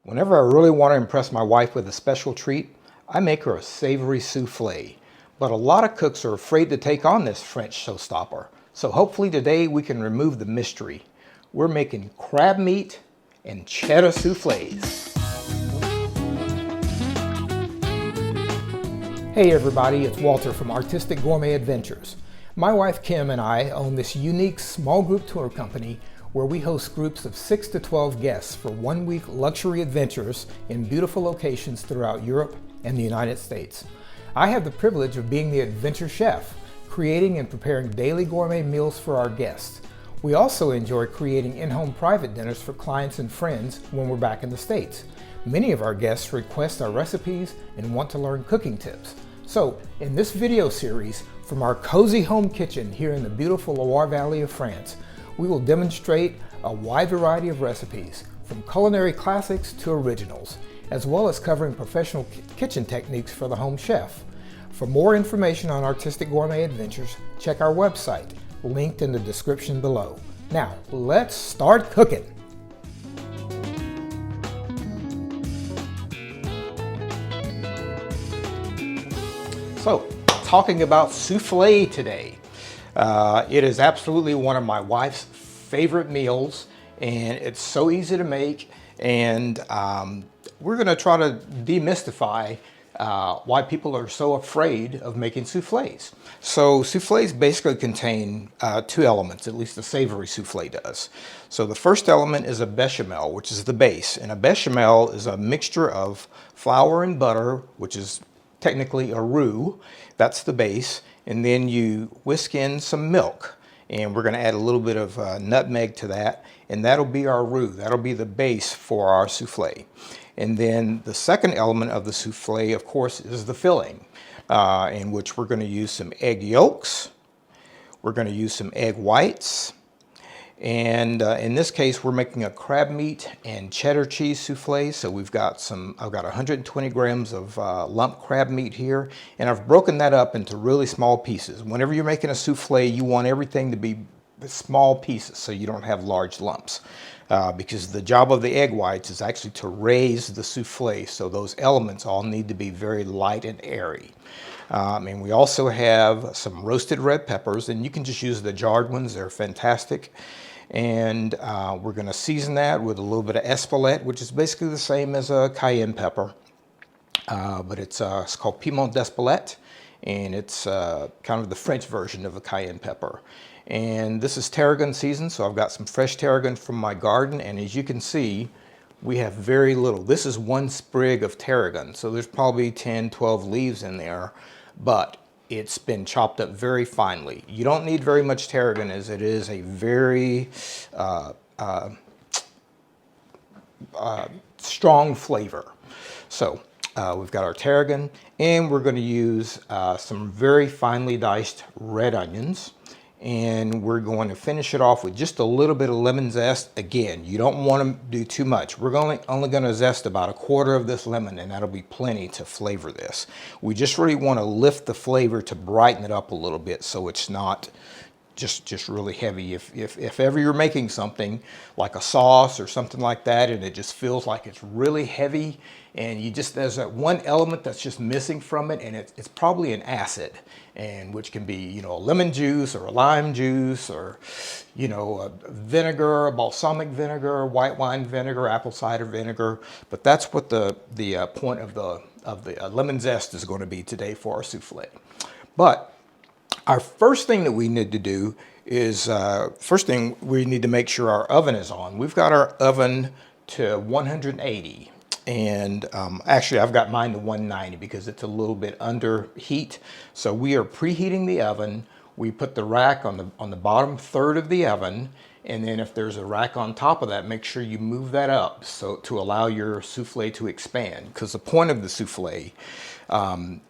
Whenever I really want to impress my wife with a special treat, I make her a savory souffle. But a lot of cooks are afraid to take on this French showstopper. So hopefully today we can remove the mystery. We're making crab meat and cheddar soufflés. Hey everybody, it's Walter from Artistic Gourmet Adventures. My wife Kim and I own this unique small group tour company where we host groups of 6 to 12 guests for one-week luxury adventures in beautiful locations throughout Europe and the United States. I have the privilege of being the adventure chef, creating and preparing daily gourmet meals for our guests. We also enjoy creating in-home private dinners for clients and friends when we're back in the States. Many of our guests request our recipes and want to learn cooking tips. So, in this video series, from our cozy home kitchen here in the beautiful Loire Valley of France, we will demonstrate a wide variety of recipes, from culinary classics to originals, as well as covering professional kitchen techniques for the home chef. For more information on Artistic Gourmet Adventures, check our website, linked in the description below. Now, let's start cooking. So, talking about souffle today. It is absolutely one of my wife's favorite meals, and it's so easy to make, and we're going to try to demystify why people are so afraid of making soufflés. So soufflés basically contain two elements, at least the savory soufflé does. So the first element is a bechamel, which is the base, and a bechamel is a mixture of flour and butter, which is technically a roux. That's the base. And then you whisk in some milk, and we're going to add a little bit of nutmeg to that, and that'll be our roux. That'll be the base for our souffle. And then the second element of the souffle, of course, is the filling, in which we're going to use some egg yolks, we're going to use some egg whites, and in this case we're making a crab meat and cheddar cheese souffle. So I've got 120 grams of lump crab meat here, and I've broken that up into really small pieces. Whenever you're making a souffle, you want everything to be small pieces so you don't have large lumps, because the job of the egg whites is actually to raise the souffle, so those elements all need to be very light and airy. And we also have some roasted red peppers, and you can just use the jarred ones, they're fantastic. And we're going to season that with a little bit of Esplette, which is basically the same as a Cayenne pepper, but it's called Piment d'Esplette, and it's kind of the French version of a Cayenne pepper. And this is tarragon season, so I've got some fresh tarragon from my garden, and as you can see, we have very little. This is one sprig of tarragon, so there's probably 10, 12 leaves in there, but it's been chopped up very finely. You don't need very much tarragon, as it is a very strong flavor. So we've got our tarragon, and we're going to use some very finely diced red onions, and we're going to finish it off with just a little bit of lemon zest. Again, you don't want to do too much. We're only going to zest about a quarter of this lemon, and that'll be plenty to flavor this. We just really want to lift the flavor to brighten it up a little bit, so it's not just really heavy. If ever you're making something like a sauce or something like that, and it just feels like it's really heavy, and there's that one element that's just missing from it, and it's probably an acid, and which can be, a lemon juice or a lime juice, or a vinegar, a balsamic vinegar, white wine vinegar, apple cider vinegar. But that's what the point of the lemon zest is going to be today for our souffle. But our first thing that we need to do is, we need to make sure our oven is on. We've got our oven to 180. And actually I've got mine to 190 because it's a little bit under heat. So we are preheating the oven. We put the rack on the bottom third of the oven, and then if there's a rack on top of that, make sure you move that up so to allow your souffle to expand. Because the point of the souffle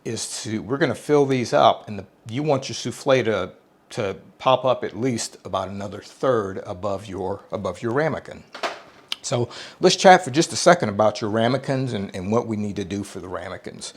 is we're going to fill these up, and you want your souffle to pop up at least about another third above your ramekin. So let's chat for just a second about your ramekins and what we need to do for the ramekins.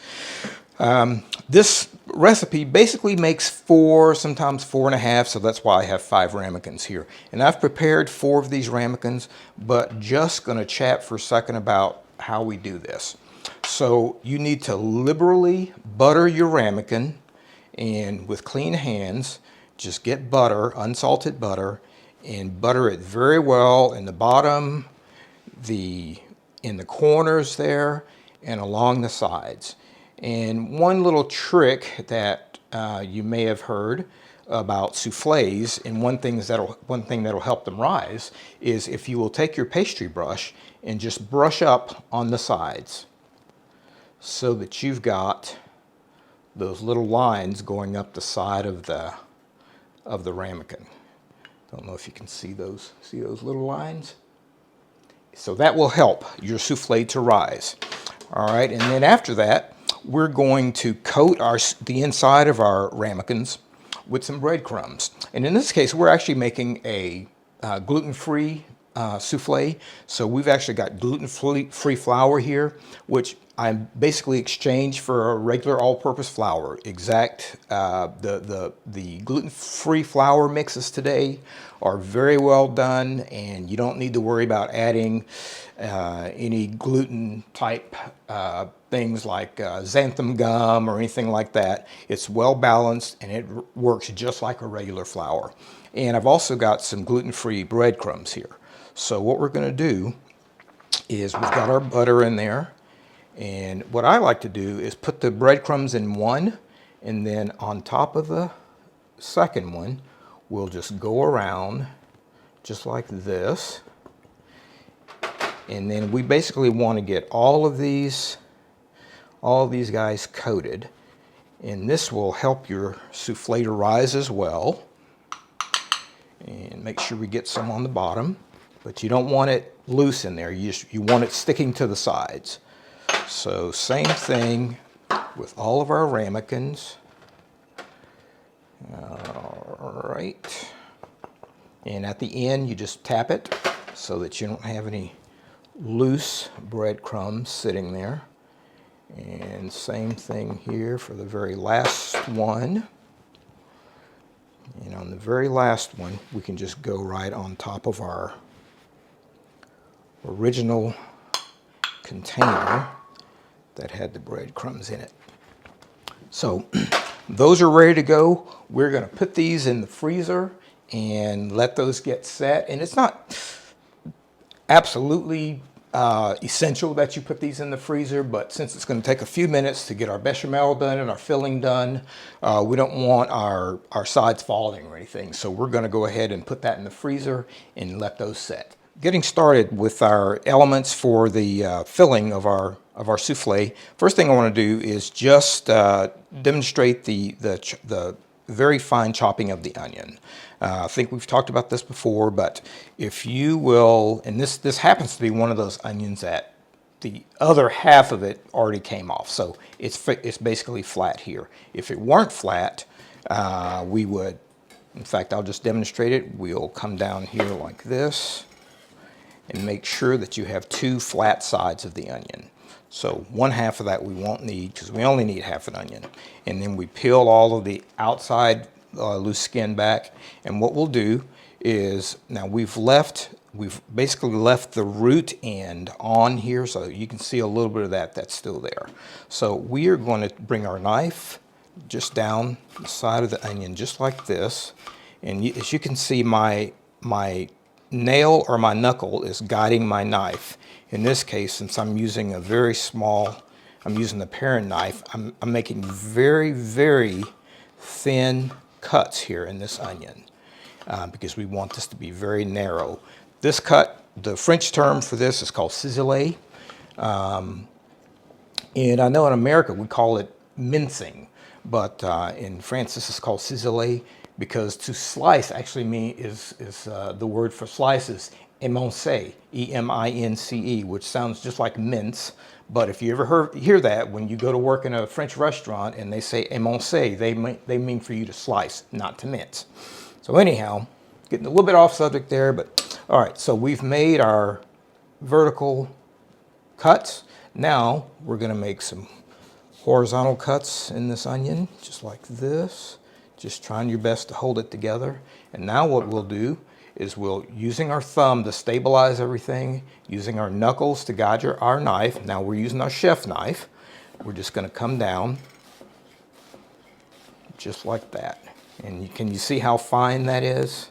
This recipe basically makes 4, sometimes 4.5, so that's why I have 5 ramekins here. And I've prepared 4 of these ramekins, but just going to chat for a second about how we do this. So you need to liberally butter your ramekin, and with clean hands, just get butter, unsalted butter, and butter it very well in the bottom, in the corners there, and along the sides. And one little trick that you may have heard about soufflés, and one thing that'll help them rise, is if you will take your pastry brush and just brush up on the sides so that you've got those little lines going up the side of the ramekin. Don't know if you can see those little lines. So that will help your soufflé to rise. All right, and then after that, we're going to coat the inside of our ramekins with some breadcrumbs. And in this case, we're actually making a gluten-free soufflé. So we've actually got gluten-free flour here, which I basically exchanged for a regular all-purpose flour. The gluten-free flour mixes today are very well done, and you don't need to worry about adding any gluten type things like xanthan gum or anything like that. It's well balanced and it works just like a regular flour. And I've also got some gluten-free breadcrumbs here. So what we're going to do is we've got our butter in there, and what I like to do is put the breadcrumbs in one, and then on top of the second one we'll just go around just like this. And then we basically want to get all of these guys coated, and this will help your soufflé to rise as well. And make sure we get some on the bottom, but you don't want it loose in there. You want it sticking to the sides. So same thing with all of our ramekins. All right. And at the end, you just tap it so that you don't have any loose breadcrumbs sitting there. And same thing here for the very last one. And on the very last one, we can just go right on top of our original container that had the breadcrumbs in it. So those are ready to go. We're going to put these in the freezer and let those get set. And it's not absolutely essential that you put these in the freezer, but since it's going to take a few minutes to get our bechamel done and our filling done, we don't want our sides falling or anything. So we're going to go ahead and put that in the freezer and let those set. Getting started with our elements for the filling of our soufflé. First thing I want to do is just demonstrate the very fine chopping of the onion. I think we've talked about this before, but if you will, and this happens to be one of those onions that the other half of it already came off, so it's basically flat here. If it weren't flat, we would, in fact, I'll just demonstrate it. We'll come down here like this and make sure that you have two flat sides of the onion. So one half of that we won't need because we only need half an onion. And then we peel all of the outside loose skin back. And what we'll do is, now we've basically left the root end on here, so you can see a little bit of that's still there. So we are going to bring our knife just down the side of the onion just like this. And as you can see, my nail or my knuckle is guiding my knife. In this case, since I'm using I'm using the paring knife, I'm making very, very thin cuts here in this onion because we want this to be very narrow. This cut, the French term for this is called ciselé. And I know in America we call it mincing, but in France this is called ciselé, because to slice actually is the word for slice is émincer, E-M-I-N-C-E, which sounds just like mince. But if you ever hear that when you go to work in a French restaurant and they say émincer, they mean for you to slice, not to mince. So anyhow, getting a little bit off subject there, but all right, so we've made our vertical cuts. Now we're going to make some horizontal cuts in this onion, just like this. Just trying your best to hold it together. And now what we'll do is we'll, using our thumb to stabilize everything, using our knuckles to guide our knife. Now we're using our chef knife. We're just going to come down just like that. And can you see how fine that is?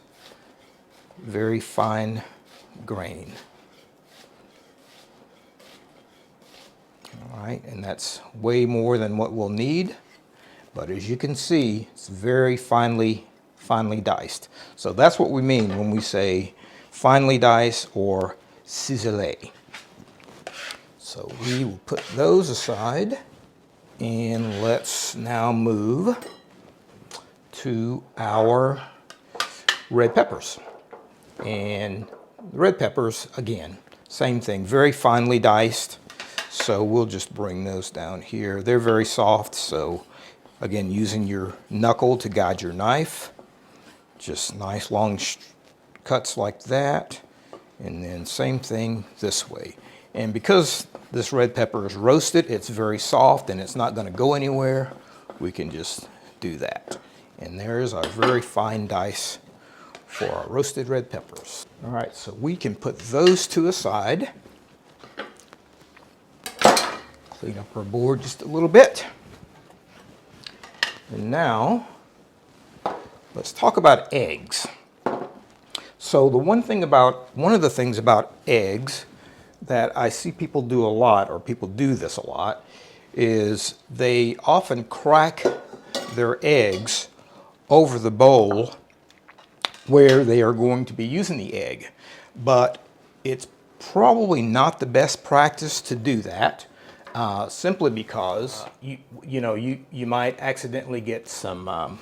Very fine grain. All right, and that's way more than what we'll need. But as you can see, it's very finely diced. So that's what we mean when we say finely diced or ciselé. So we will put those aside, and let's now move to our red peppers. And the red peppers, again, same thing, very finely diced. So we'll just bring those down here. They're very soft, so again, using your knuckle to guide your knife. Just nice long cuts like that. And then same thing this way. And because this red pepper is roasted, it's very soft and it's not going to go anywhere. We can just do that. And there's our very fine dice for our roasted red peppers. All right, so we can put those to a side. Clean up our board just a little bit. And now, let's talk about eggs. So one of the things about eggs that I see people do a lot, or people do this a lot, is they often crack their eggs over the bowl where they are going to be using the egg. But it's probably not the best practice to do that, simply because you might accidentally get some of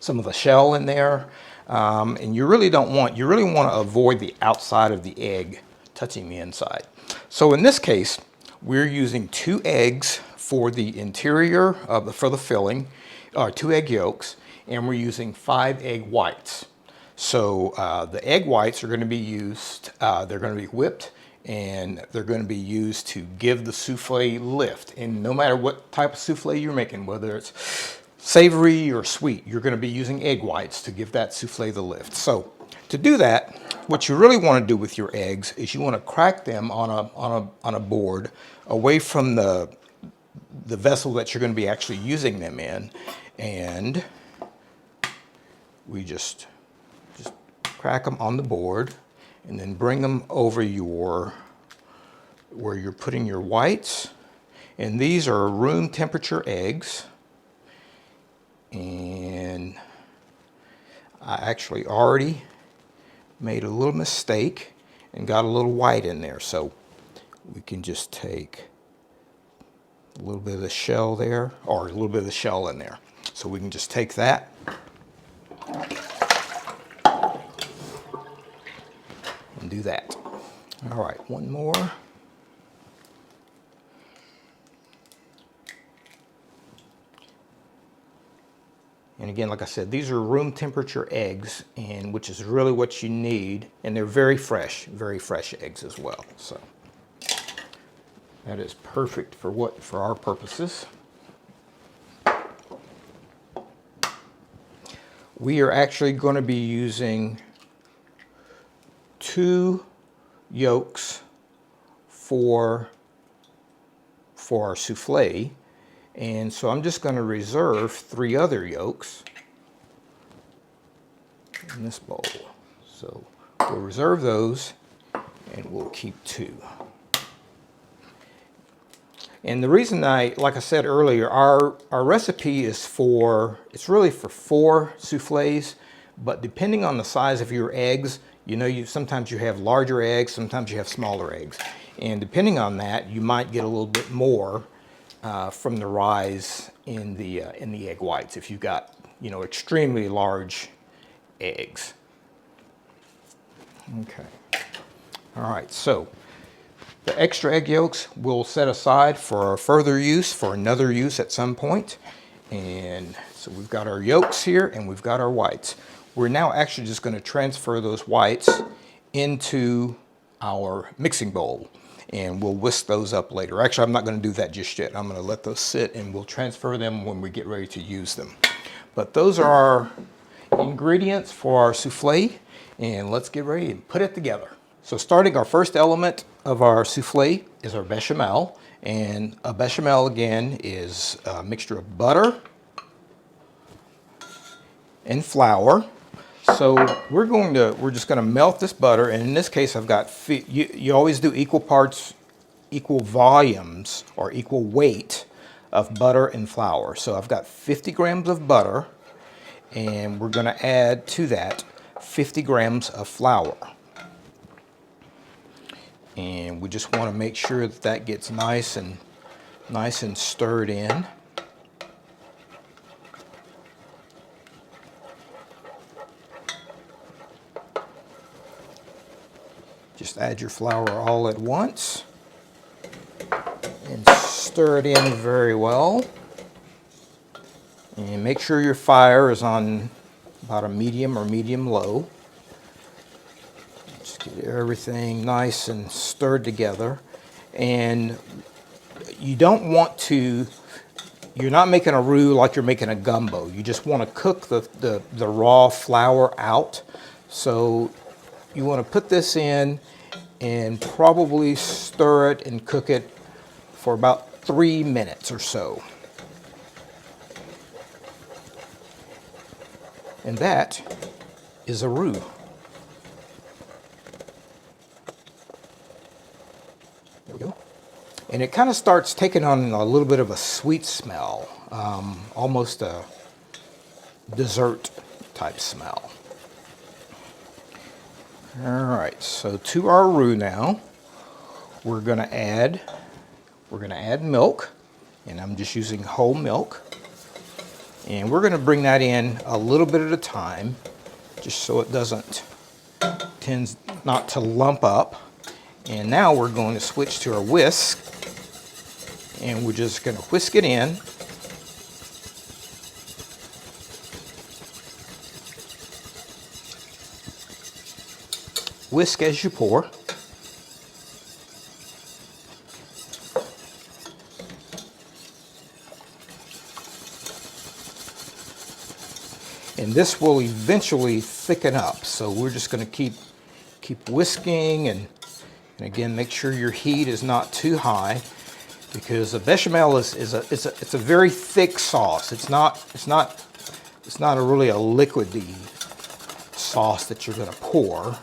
the shell in there, and you really want to avoid the outside of the egg touching the inside. So in this case, we're using 2 eggs for the interior for the filling, 2 egg yolks, and we're using 5 egg whites. So the egg whites are going to be used, they're going to be whipped, and they're going to be used to give the souffle lift. And no matter what type of souffle you're making, whether it's savory or sweet, you're going to be using egg whites to give that souffle the lift. So to do that, what you really want to do with your eggs is you want to crack them on a board away from the vessel that you're going to be actually using them in, and we just crack them on the board, and then bring them over where you're putting your whites. And these are room temperature eggs. And I actually already made a little mistake and got a little white in there. So we can just take a little bit of the shell there, or a little bit of the shell in there. So we can just take that and do that. All right, one more. And again, like I said, these are room temperature eggs, and which is really what you need. And they're very fresh eggs as well. So that is perfect for our purposes. We are actually going to be using 2 yolks for our souffle. And so I'm just going to reserve 3 other yolks in this bowl. So we'll reserve those, and we'll keep 2. And the reason like I said earlier, our recipe is it's really for 4 souffles, but depending on the size of your eggs, sometimes you have larger eggs, sometimes you have smaller eggs. And depending on that, you might get a little bit more from the rise in the egg whites if you've got extremely large eggs. Okay. All right, so the extra egg yolks we'll set aside for further use, for another use at some point. And so we've got our yolks here and we've got our whites. We're now actually just going to transfer those whites into our mixing bowl, and we'll whisk those up later. Actually, I'm not going to do that just yet. I'm going to let those sit, and we'll transfer them when we get ready to use them. But those are our ingredients for our souffle, and let's get ready and put it together. So starting, our first element of our souffle is our bechamel. And a bechamel, again, is a mixture of butter and flour. So we're just gonna melt this butter, and in this case I've got, you always do equal parts, equal volumes, or equal weight of butter and flour. So I've got 50 grams of butter, and we're gonna add to that 50 grams of flour. And we just wanna make sure that that gets nice and stirred in. Just add your flour all at once and stir it in very well. And make sure your fire is on about a medium or medium low. Just get everything nice and stirred together. And you don't want to, you're not making a roux like you're making a gumbo. You just want to cook the raw flour out. So you want to put this in and probably stir it and cook it for about 3 minutes or so. And that is a roux. There we go. And it kind of starts taking on a little bit of a sweet smell, almost a dessert type smell. All right, so to our roux now, we're gonna add milk, and I'm just using whole milk. And we're gonna bring that in a little bit at a time, just so it tends not to lump up. And now we're going to switch to our whisk, and we're just gonna whisk it in. Whisk as you pour. And this will eventually thicken up. So we're just going to keep whisking, and again, make sure your heat is not too high, because the bechamel is a very thick sauce. It's not really a liquidy sauce that you're going to pour.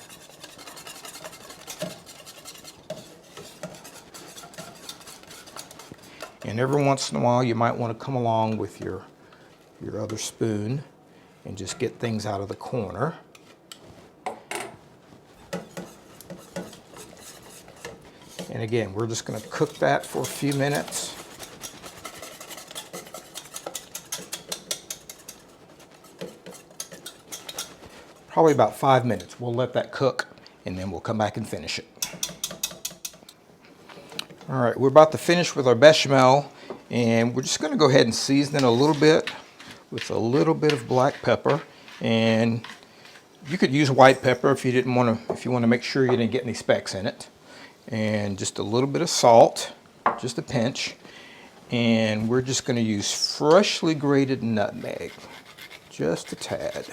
And every once in a while, you might want to come along with your other spoon and just get things out of the corner. And again, we're just going to cook that for a few minutes. Probably about 5 minutes. We'll let that cook, and then we'll come back and finish it. All right, we're about to finish with our bechamel, and we're just going to go ahead and season it a little bit with a little bit of black pepper. And you could use white pepper if you want to make sure you didn't get any specks in it. And just a little bit of salt, just a pinch. And we're just going to use freshly grated nutmeg, just a tad.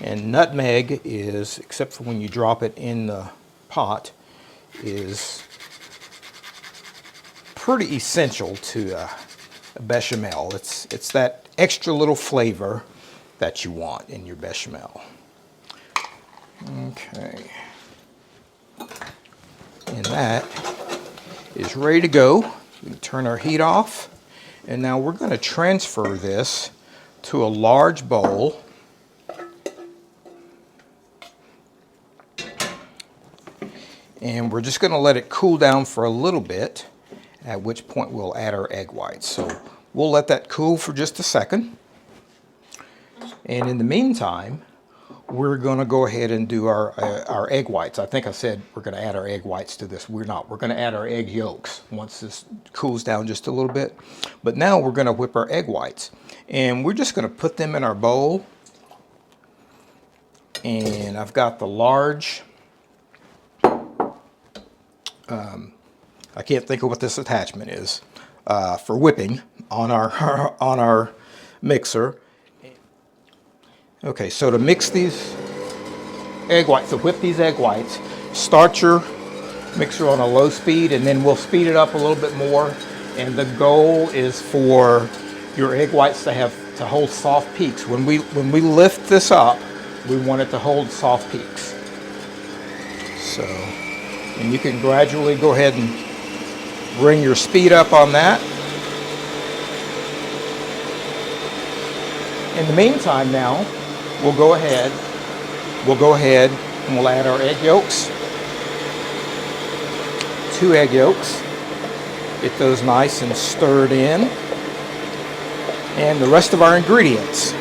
And nutmeg is, except for when you drop it in the pot, is pretty essential to a bechamel. It's that extra little flavor that you want in your bechamel. Okay. And that is ready to go. We can turn our heat off. And now we're going to transfer this to a large bowl. And we're just going to let it cool down for a little bit, at which point we'll add our egg whites. So we'll let that cool for just a second. And in the meantime, we're going to go ahead and do our egg whites. I think I said we're going to add our egg whites to this. We're not. We're going to add our egg yolks once this cools down just a little bit. But now we're going to whip our egg whites. And we're just going to put them in our bowl. And I've got the large, I can't think of what this attachment is, for whipping on our mixer. Okay, so to mix these egg whites, to whip these egg whites, start your mixer on a low speed, and then we'll speed it up a little bit more. And the goal is for your egg whites to hold soft peaks. When we lift this up, we want it to hold soft peaks. So, and you can gradually go ahead and bring your speed up on that. In the meantime now, we'll go ahead and we'll add our egg yolks. 2 egg yolks. Get those nice and stirred in. And the rest of our ingredients.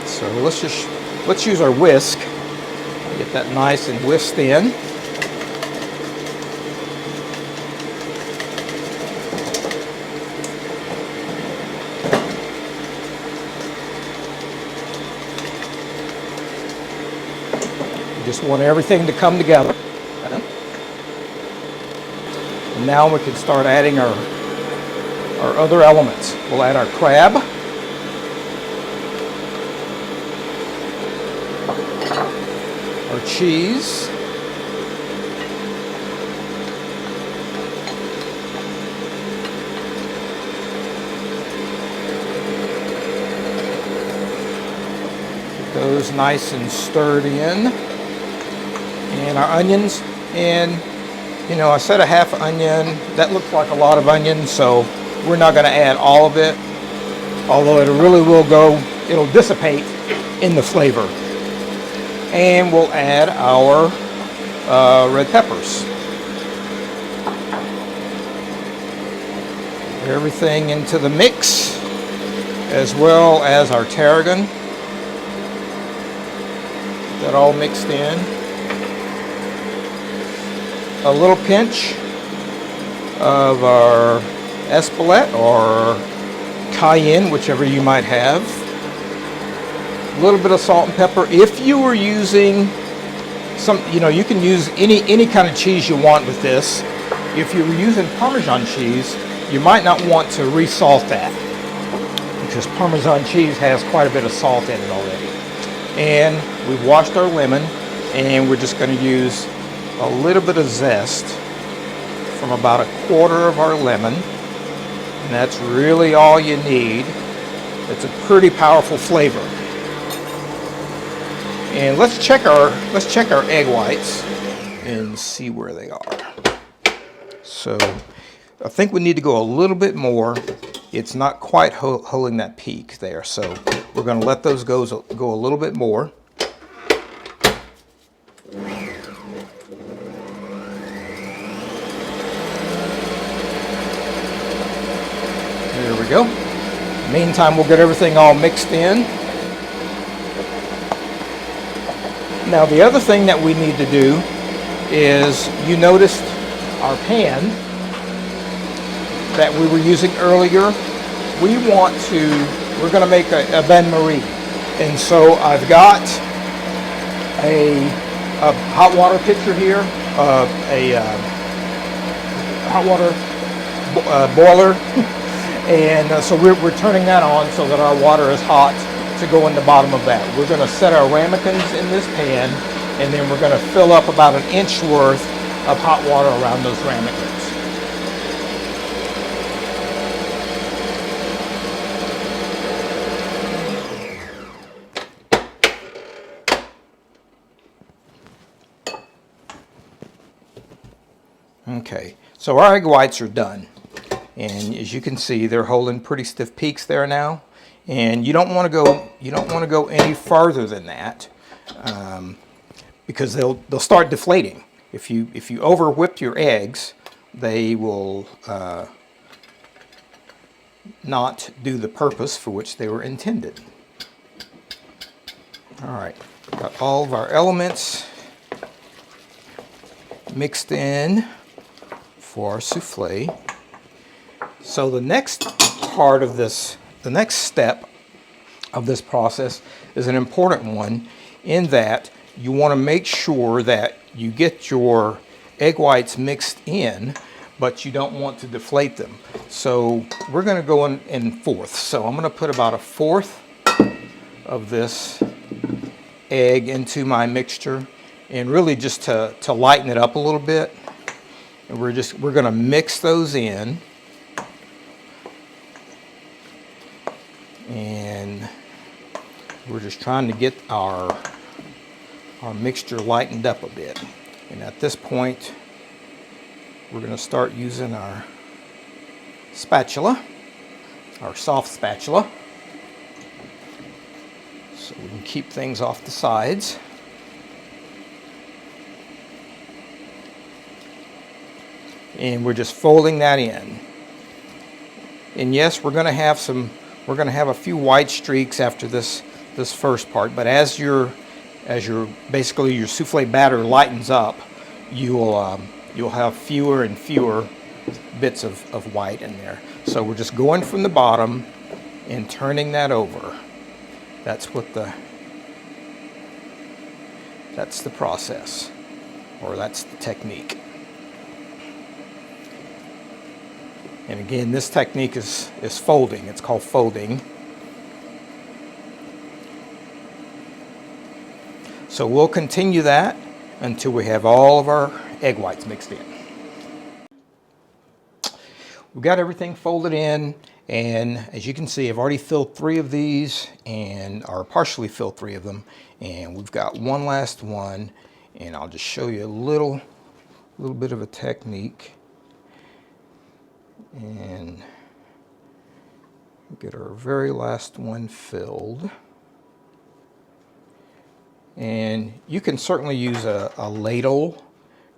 So let's use our whisk. Get that nice and whisked in. You just want everything to come together. And now we can start adding our other elements. We'll add our crab. Our cheese, get those nice and stirred in, and our onions. And you know, I said a half onion. That looks like a lot of onion, so we're not going to add all of it, although it really will go, it'll dissipate in the flavor. And we'll add our red peppers. Everything into the mix, as well as our tarragon. Get that all mixed in. A little pinch of our Esplette or Cayenne, whichever you might have. A little bit of salt and pepper. If you were using some, you know, you can use any kind of cheese you want with this. If you were using Parmesan cheese, you might not want to re-salt that, because Parmesan cheese has quite a bit of salt in it already. And we've washed our lemon, and we're just going to use a little bit of zest from about a quarter of our lemon, and that's really all you need. It's a pretty powerful flavor. And let's check our egg whites and see where they are. So I think we need to go a little bit more. It's not quite holding that peak there, so we're going to let those go a little bit more. There we go. Meantime, we'll get everything all mixed in. Now, the other thing that we need to do is, you noticed our pan that we were using earlier. We're going to make a bain-marie. And so I've got a hot water pitcher here, a hot water boiler. And so we're turning that on so that our water is hot to go in the bottom of that. We're going to set our ramekins in this pan, and then we're going to fill up about 1 inch worth of hot water around those ramekins. Okay, so our egg whites are done, and as you can see, they're holding pretty stiff peaks there now. And you don't want to go any farther than that, because they'll start deflating. If you over whip your eggs, they will not do the purpose for which they were intended. All right, got all of our elements mixed in for our souffle. So the next part of this, the next step of this process is an important one, in that you want to make sure that you get your egg whites mixed in, but you don't want to deflate them. So we're going to go in fourths. So I'm going to put about a fourth of this egg into my mixture, and really just to lighten it up a little bit. And we're going to mix those in. And we're just trying to get our mixture lightened up a bit. And at this point, we're going to start using our spatula, our soft spatula, so we can keep things off the sides. And we're just folding that in. And yes, we're going to have a few white streaks after this first part, but as your basically your souffle batter lightens up, you'll have fewer and fewer bits of white in there. So we're just going from the bottom and turning that over. That's the process, or that's the technique. And again, this technique is folding. It's called folding. So we'll continue that until we have all of our egg whites mixed in. We've got everything folded in, and as you can see, I've already filled 3 of these, or partially filled 3 of them, and we've got one last one, and I'll just show you a little bit of a technique. And get our very last one filled. And you can certainly use a ladle,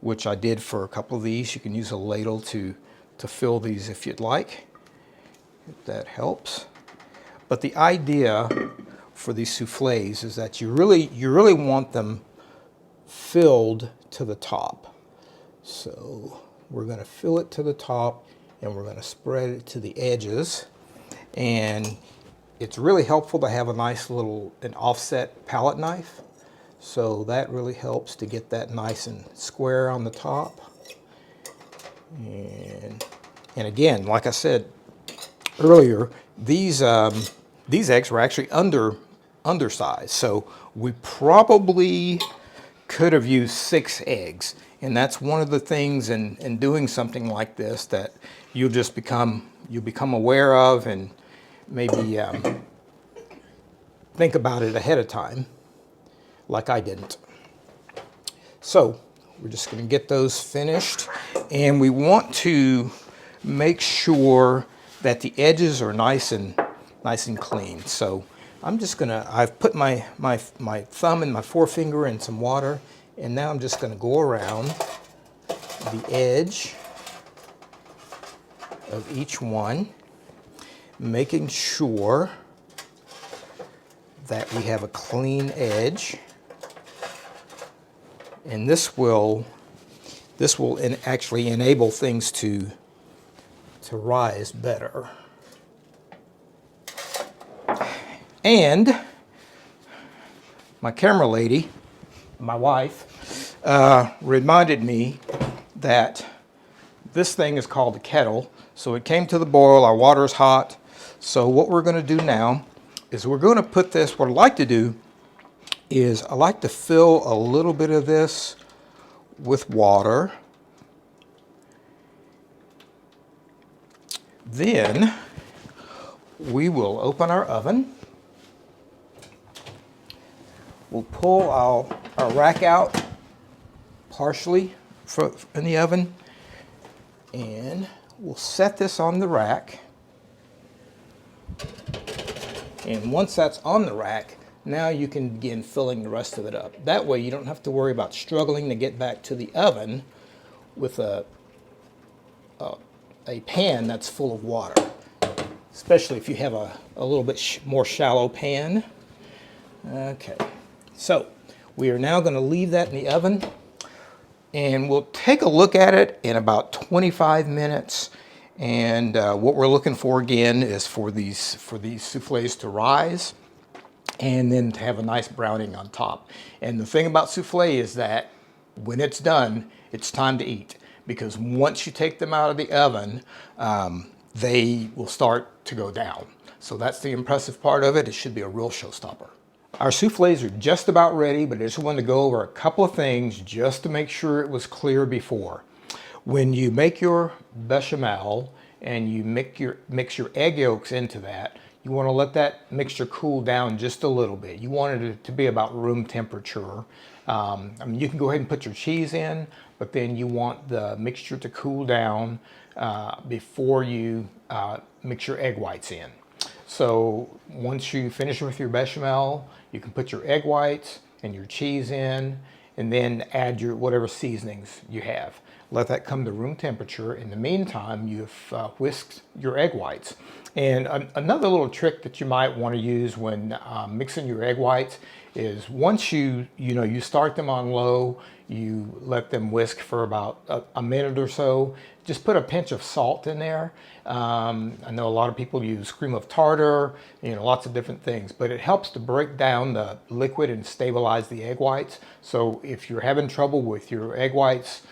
which I did for a couple of these. You can use a ladle to fill these if you'd like, if that helps. But the idea for these soufflés is that you really want them filled to the top. So we're going to fill it to the top, and we're going to spread it to the edges. And it's really helpful to have a nice an offset palette knife. So that really helps to get that nice and square on the top. And again, like I said earlier, these eggs were actually undersized. So we probably could have used 6 eggs. And that's one of the things in doing something like this that you'll become aware of, and maybe think about it ahead of time, like I didn't. So we're just going to get those finished, and we want to make sure that the edges are nice and clean. So I've put my thumb and my forefinger in some water, and now I'm just going to go around the edge of each one, making sure that we have a clean edge. And this will actually enable things to rise better. And my camera lady, my wife, reminded me that this thing is called a kettle. So it came to the boil, our water is hot. So what we're going to do now is we're going to put this, what I like to do is I like to fill a little bit of this with water. Then we will open our oven. We'll pull our rack out partially in the oven, and we'll set this on the rack. And once that's on the rack, now you can begin filling the rest of it up. That way you don't have to worry about struggling to get back to the oven with a pan that's full of water, especially if you have a little bit more shallow pan. Okay, so we are now going to leave that in the oven, and we'll take a look at it in about 25 minutes. And what we're looking for again is for these soufflés to rise, and then to have a nice browning on top. And the thing about soufflé is that when it's done, it's time to eat, because once you take them out of the oven, they will start to go down. So that's the impressive part of it. It should be a real showstopper. Our soufflés are just about ready, but I just wanted to go over a couple of things just to make sure it was clear before. When you make your bechamel and you mix your egg yolks into that, you want to let that mixture cool down just a little bit. You want it to be about room temperature. I mean, you can go ahead and put your cheese in, but then you want the mixture to cool down before you mix your egg whites in. So once you finish with your bechamel, you can put your egg whites and your cheese in, and then add your whatever seasonings you have. Let that come to room temperature. In the meantime, you've whisked your egg whites. And another little trick that you might want to use when mixing your egg whites is once you start them on low, you let them whisk for about a minute or so. Just put a pinch of salt in there. I know a lot of people use cream of tartar, lots of different things, but it helps to break down the liquid and stabilize the egg whites. So if you're having trouble with your egg whites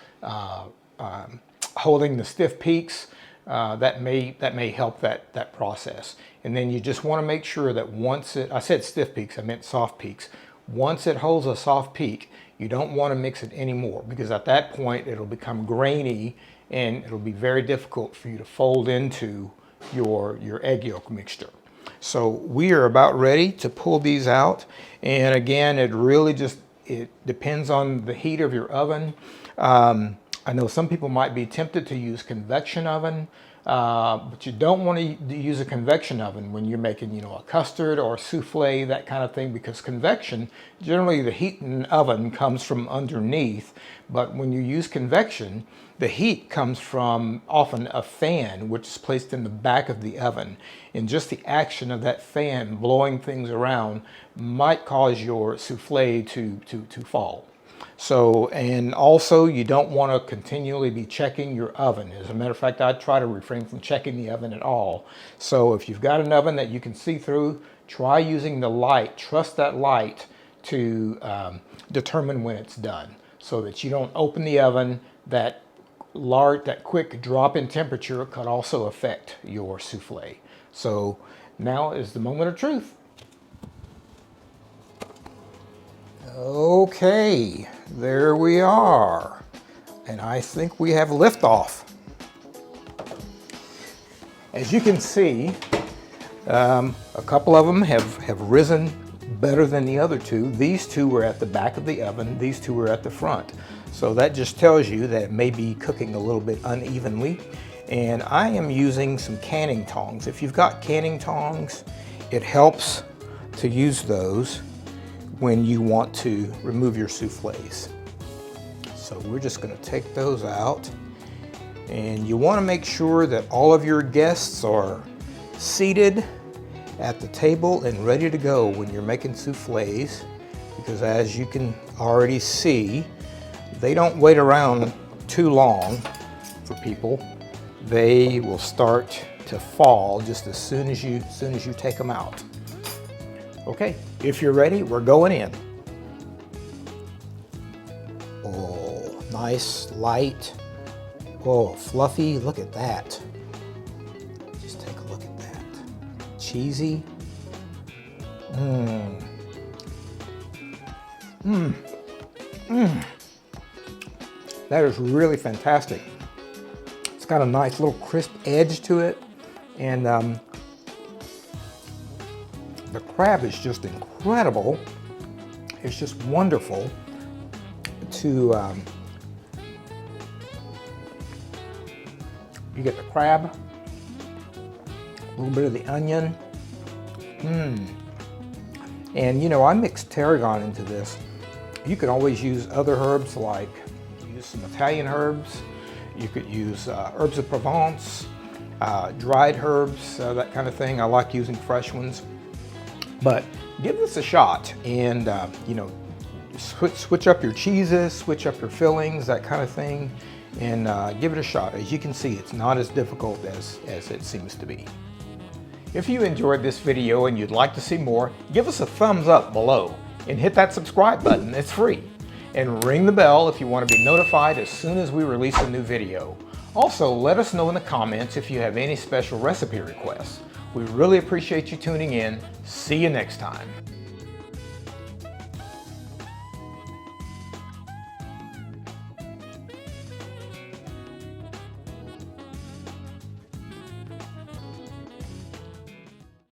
holding the stiff peaks, that may help that process. And then you just want to make sure that once I said stiff peaks, I meant soft peaks. Once it holds a soft peak, you don't want to mix it anymore, because at that point it'll become grainy and it'll be very difficult for you to fold into your egg yolk mixture. So we are about ready to pull these out. And again, it depends on the heat of your oven. I know some people might be tempted to use convection oven, but you don't want to use a convection oven when you're making, a custard or a souffle, that kind of thing, because convection, generally the heat in the oven comes from underneath, but when you use convection, the heat comes from often a fan, which is placed in the back of the oven. And just the action of that fan blowing things around might cause your souffle to fall. So, and also you don't want to continually be checking your oven. As a matter of fact, I try to refrain from checking the oven at all. So if you've got an oven that you can see through, try using the light. Trust that light to determine when it's done, so that you don't open the oven. That quick drop in temperature could also affect your souffle. So now is the moment of truth. Okay, there we are. And I think we have liftoff. As you can see, a couple of them have risen better than the other two. These two were at the back of the oven, these two were at the front. So that just tells you that it may be cooking a little bit unevenly. And I am using some canning tongs. If you've got canning tongs, it helps to use those when you want to remove your soufflés. So we're just going to take those out, and you want to make sure that all of your guests are seated at the table and ready to go when you're making soufflés, because as you can already see, they don't wait around too long for people. They will start to fall just as soon as you take them out. Okay, if you're ready, we're going in. Oh, nice, light. Oh, fluffy, look at that. Just take a look at that. Cheesy. That is really fantastic. It's got a nice little crisp edge to it, and the crab is just incredible. It's just wonderful to, you get the crab, a little bit of the onion. And I mixed tarragon into this. You could always use other herbs, like use some Italian herbs. You could use herbs of Provence, dried herbs, that kind of thing. I like using fresh ones. But give this a shot, and switch up your cheeses, switch up your fillings, that kind of thing, and give it a shot. As you can see, it's not as difficult as it seems to be. If you enjoyed this video and you'd like to see more, give us a thumbs up below and hit that subscribe button. It's free. and ring the bell if you want to be notified as soon as we release a new video. Also, let us know in the comments if you have any special recipe requests. We really appreciate you tuning in. See you next time.